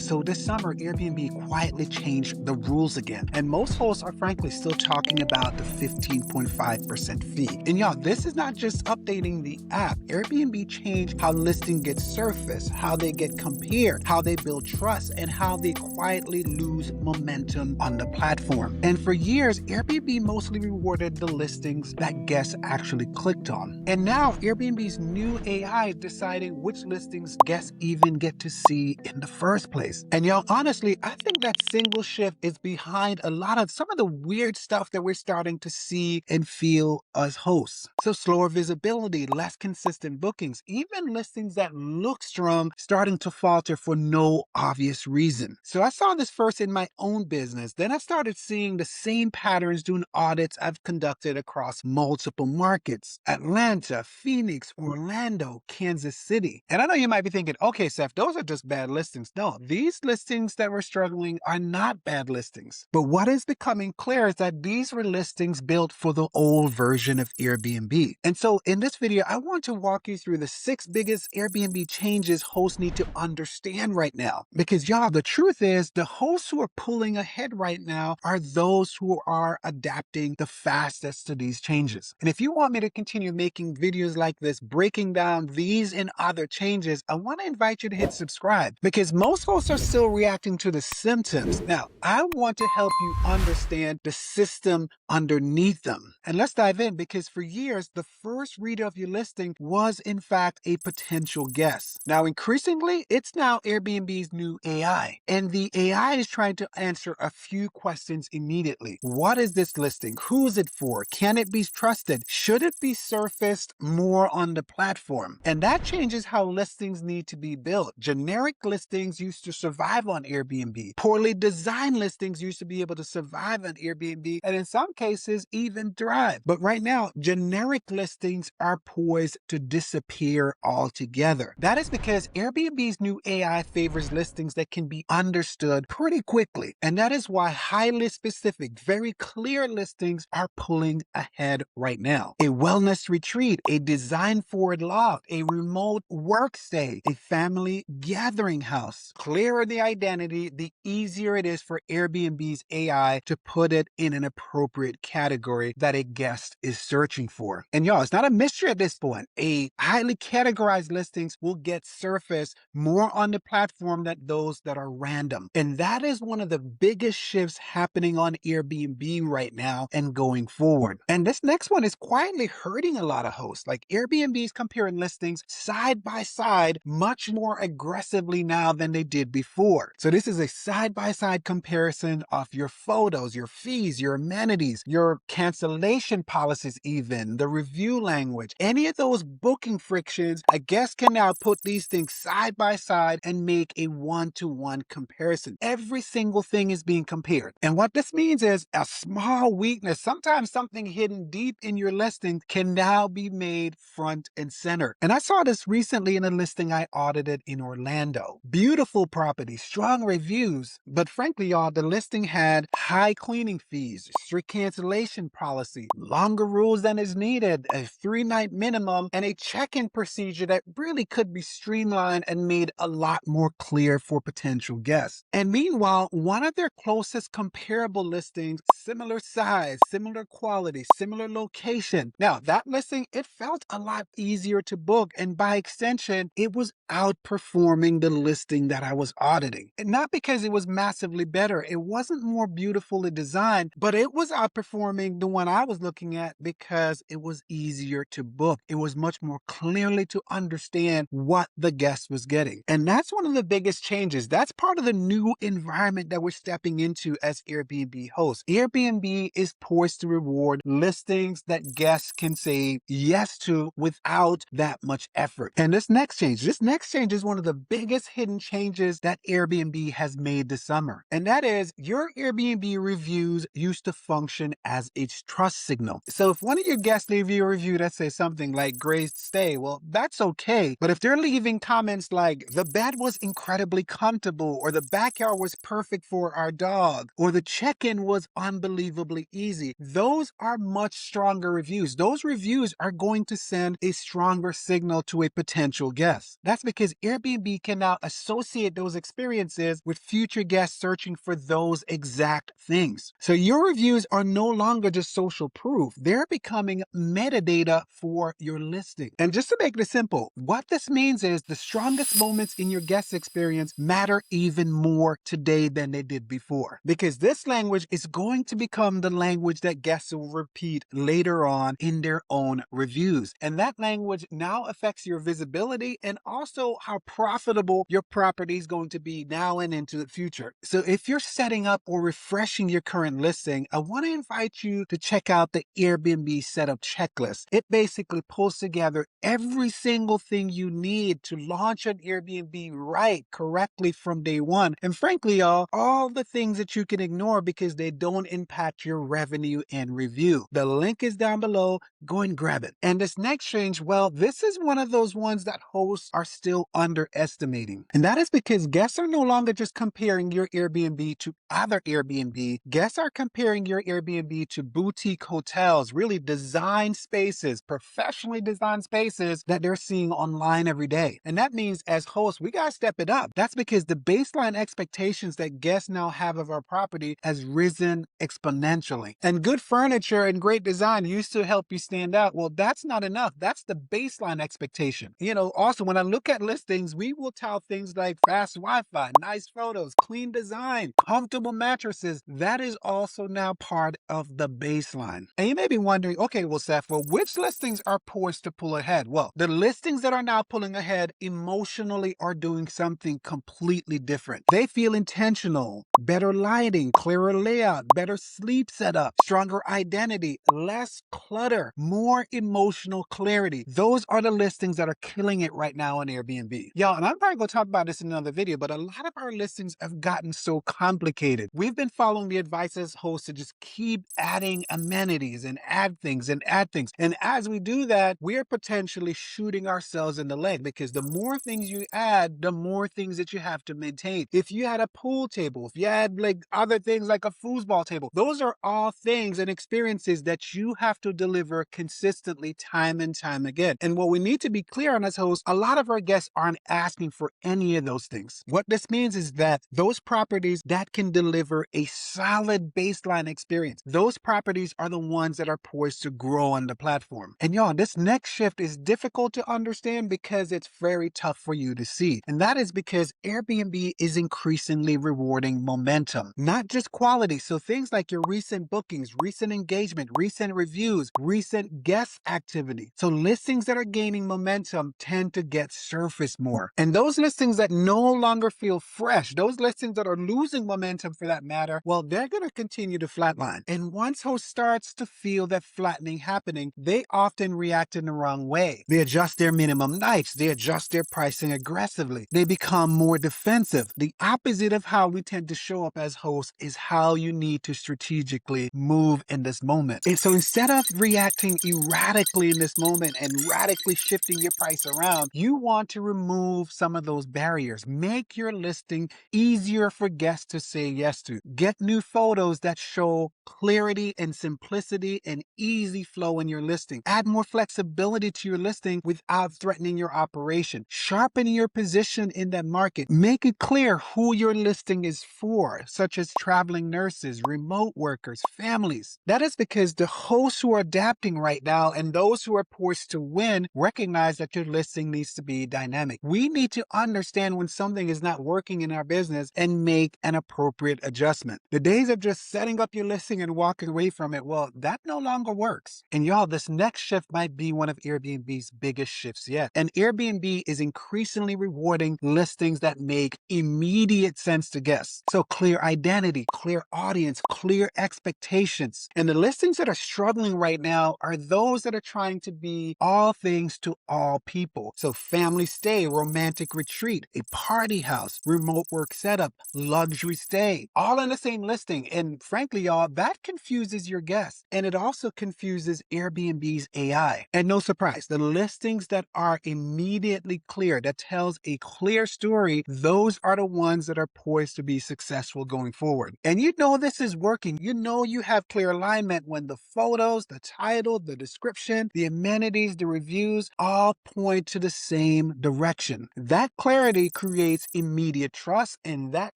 So this summer, Airbnb quietly changed the rules again. And most hosts are frankly still talking about the 15.5% fee. And y'all, this is not just updating the app. Airbnb changed how listing gets surfaced, how they get compared, how they build trust, and how they quietly lose momentum on the platform. And for years, Airbnb mostly rewarded the listings that guests actually clicked on. And now Airbnb's new AI is deciding which listings guests even get to see in the first place. And y'all, honestly, I think that single shift is behind a lot of some of the weird stuff that we're starting to see and feel as hosts. So slower visibility, less consistent bookings, even listings that look strong starting to falter for no obvious reason. So I saw this first in my own business. Then I started seeing the same patterns doing audits I've conducted across multiple markets: Atlanta, Phoenix, Orlando, Kansas City. And I know you might be thinking, okay, Seth, those are just bad listings. No, these listings that were struggling are not bad listings. But what is becoming clear is that these were listings built for the old version of Airbnb. And so in this video, I want to walk you through the 6 biggest Airbnb changes hosts need to understand right now. Because y'all, the truth is the hosts who are pulling ahead right now are those who are adapting the fastest to these changes. And if you want me to continue making videos like this, breaking down these and other changes, I want to invite you to hit subscribe, because most hosts are still reacting to the symptoms. Now, I want to help you understand the system underneath them. And let's dive in, because for years, the first reader of your listing was in fact a potential guest. Now, increasingly, it's now Airbnb's new AI. And the AI is trying to answer a few questions immediately. What is this listing? Who is it for? Can it be trusted? Should it be surfaced more on the platform? And that changes how listings need to be built. Generic listings used to survive on Airbnb. Poorly designed listings used to be able to survive on Airbnb, and in some cases even thrive. But right now, generic listings are poised to disappear altogether. That is because Airbnb's new AI favors listings that can be understood pretty quickly. And that is why highly specific, very clear listings are pulling ahead right now. A wellness retreat, a design-forward loft, a remote work stay, a family gathering house. Clearer the identity, the easier it is for Airbnb's AI to put it in an appropriate category that a guest is searching for. And y'all, it's not a mystery at this point. A highly categorized listings will get surfaced more on the platform than those that are random. And that is one of the biggest shifts happening on Airbnb right now and going forward. And this next one is quietly hurting a lot of hosts. Like, Airbnb is comparing listings side by side much more aggressively now than they did before. So this is a side-by-side comparison of your photos, your fees, your amenities, your cancellation policies, even the review language, any of those booking frictions. A guest can now put these things side by side and make a one-to-one comparison. Every single thing is being compared. And what this means is a small weakness, sometimes something hidden deep in your listing, can now be made front and center. And I saw this recently in a listing I audited in Orlando. Beautiful property, strong reviews, but frankly, y'all, the listing had high cleaning fees, strict cancellation policy, longer rules than is needed, a 3-night minimum, and a check-in procedure that really could be streamlined and made a lot more clear for potential guests. And meanwhile, one of their closest comparable listings, similar size, similar quality, similar location. Now, that listing, it felt a lot easier to book, and by extension, it was outperforming the listing that I was auditing. And not because it was massively better, it wasn't more beautifully designed, but it was outperforming the one I was looking at because it was easier to book. It was much more clearly to understand what the guest was getting. And that's one of the biggest changes. That's part of the new environment that we're stepping into as Airbnb hosts. Airbnb is poised to reward listings that guests can say yes to without that much effort. And this next change is one of the biggest hidden changes that Airbnb has made this summer. And that is, your Airbnb reviews used to function as its trust signal. So if one of your guests leave you a review that says something like "great stay," well, that's okay. But if they're leaving comments like "the bed was incredibly comfortable," or "the backyard was perfect for our dog," or "the check-in was unbelievably easy," those are much stronger reviews. Those reviews are going to send a stronger signal to a potential guest. That's because Airbnb can now associate those experiences with future guests searching for those exact things. So your reviews are no longer just social proof, they're becoming metadata for your listing. And just to make this simple, what this means is the strongest moments in your guest experience matter even more today than they did before, because this language is going to become the language that guests will repeat later on in their own reviews. And that language now affects your visibility and also how profitable your property is going to be now and into the future. So if you're setting up or refreshing your current listing, I want to invite you to check out the Airbnb setup checklist. It basically pulls together every single thing you need to launch an Airbnb right, correctly from day one. And frankly, y'all, all the things that you can ignore because they don't impact your revenue and review. The link is down below. Go and grab it. And this next change, well, this is one of those ones that hosts are still underestimating. And that is because guests are no longer just comparing your Airbnb to other Airbnb. Guests are comparing your Airbnb to boutique hotels, really designed spaces, professionally designed spaces that they're seeing online every day. And that means as hosts, we got to step it up. That's because the baseline expectations that guests now have of our property has risen exponentially. And good furniture and great design used to help you stand out. Well, that's not enough. That's the baseline expectation. Also, when I look at listings, we will tout things like fast Wi-Fi, nice photos, clean design, comfortable mattresses. That is also now part of the baseline. And you may be wondering, okay, well, Seth, which listings are poised to pull ahead? Well, the listings that are now pulling ahead emotionally are doing something completely different. They feel intentional, better lighting, clearer layout, better sleep setup, stronger identity, less clutter, more emotional clarity. Those are the listings that are killing it right now on Airbnb. Y'all, and I'm probably going to talk about this in another video, but a lot of our listings have gotten so complicated. We've been following the advice as hosts to just keep adding amenities and add things and add things. And as we do that, we're potentially shooting ourselves in the leg, because the more things you add, the more things that you have to maintain. If you had a pool table, if you had like other things like a foosball table, those are all things and experiences that you have to deliver consistently time and time again. And what we need to be clear on as hosts, a lot of our guests aren't asking for any of those things. What this means is that those properties that can deliver a solid baseline experience, those properties are the ones that are poised to grow on the platform. And y'all, this next shift is difficult to understand because it's very tough for you to see. And that is because Airbnb is increasingly rewarding momentum, not just quality. So things like your recent bookings, recent engagement, recent reviews, recent guest activity. So listings that are gaining momentum tend to get surfaced more. And those listings that no longer feel fresh, those listings that are losing momentum for that matter, well, they're going to continue to flatline. And once host starts to feel that flattening happening, they often react in the wrong way. They adjust their minimum nights. They adjust their pricing aggressively. They become more defensive. The opposite of how we tend to show up as hosts is how you need to strategically move in this moment. And so instead of reacting erratically in this moment and radically shifting your price around, you want to remove some of those barriers. Make your listing easier for guests to say yes to. Get new photos that show clarity and simplicity and easy flow in your listing. Add more flexibility to your listing without threatening your operation. Sharpen your position in that market. Make it clear who your listing is for, such as traveling nurses, remote workers, families. That is because the hosts who are adapting right now and those who are poised to win recognize that your listing needs to be dynamic. We need to understand when something is not working in our business and make an appropriate adjustment. The days of just setting up your listing and walking away from it, well, that no longer works. And y'all, this next shift might be one of Airbnb's biggest shifts yet. And Airbnb is increasingly rewarding listings that make immediate sense to guests. So clear identity, clear audience, clear expectations. And the listings that are struggling right now are those that are trying to be all things to all people. So family stay, romantic retreat, a party house, remote work setup, luxury stay, all in the same listing. And frankly, y'all, that confuses your guests. And it also confuses Airbnb's AI. And no surprise, the listings that are immediately clear, that tells a clear story, those are the ones that are poised to be successful going forward. And you know this is working. You know you have clear alignment when the photos, the title, the description, the amenities, the reviews all point to the same direction. That clarity creates immediate trust, and that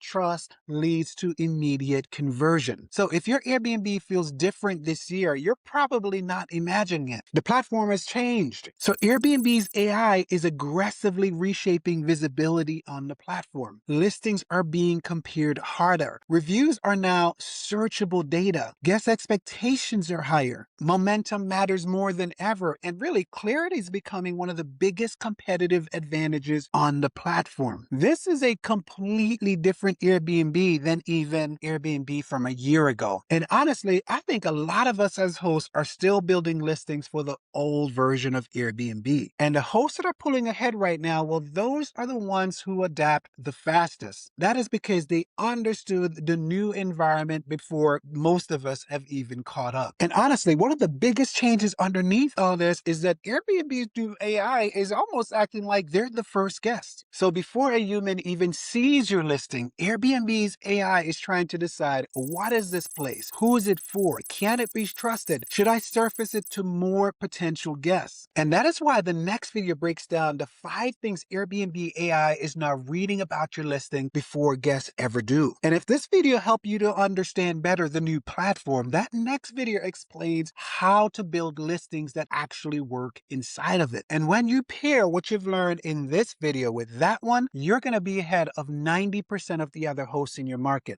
trust leads to immediate conversion. So if your Airbnb feels different this year, you're probably not imagining it. The platform has changed. So Airbnb's AI is aggressively reshaping visibility on the platform. Listings are being compared harder. Reviews are now searchable data. Guest expectations are higher. Momentum matters more than ever. And really, clarity is becoming one of the biggest competitive advantages on the platform. This is a completely different Airbnb than even Airbnb from a year ago. And honestly, I think a lot of us as hosts are still building listings for the old version of Airbnb. And the hosts that are pulling ahead right now, well, those are the ones who adapt the fastest. That is because they understood the new environment before most of us have even caught up. And honestly, one of the biggest changes underneath all this is that Airbnb's new AI is almost acting like they're the first guest. So before a human even sees your listing, Airbnb's AI is trying to decide, what is this place? Who is it for? Can it be trusted? Should I surface it to more potential guests? And that is why the next video breaks down the 5 things Airbnb AI is now reading about your listing before guests ever do. And if this video helped you to understand better the new platform, that next video explains how to build listings that actually work inside of it. And when you pair what you've learned in this video with that one, you're going to be ahead of 90% of the other hosts in your market.